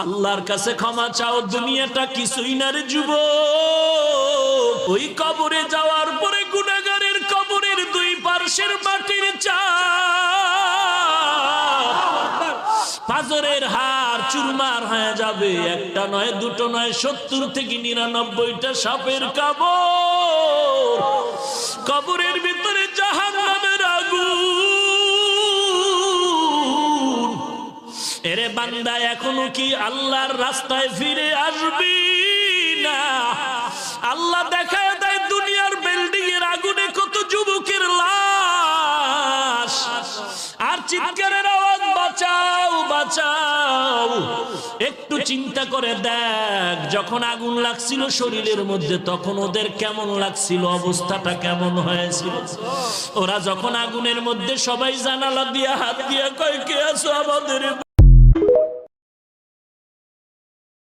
আল্লাহর কাছে ক্ষমা চাও, দুনিয়াটা কিছুই না রে যুবক। ওই কবরে যাওয়ার পরে গুনাহগারের কবরের দুই পার্শ্বের মাটির চাপ, পাজরের হাড় চুরমার হয়ে যাবে। একটা নয়, দুটো নয়, 70 থেকে 99টা সাপের কামড়। কবরের ভিতরে জাহান্নামের আগুন। এরে বান্দা, এখনো কি আল্লাহর রাস্তায় ফিরে আসবি না? আল্লাহ দেখায় দেয় দুনিয়ার বিল্ডিং এর আগুনে কত যুবকের লাশ, আর চিৎকারের আওয়াজ, বাঁচাও বাঁচাও। একটু চিন্তা করে দেখ, যখন আগুন লাগছিল শরীরের মধ্যে তখন ওদের কেমন লাগছিল, অবস্থাটা কেমন হয়েছিল। ওরা যখন আগুনের মধ্যে, সবাই জানালা দিয়ে হাত দিয়ে কয়, কে আছো আমাদের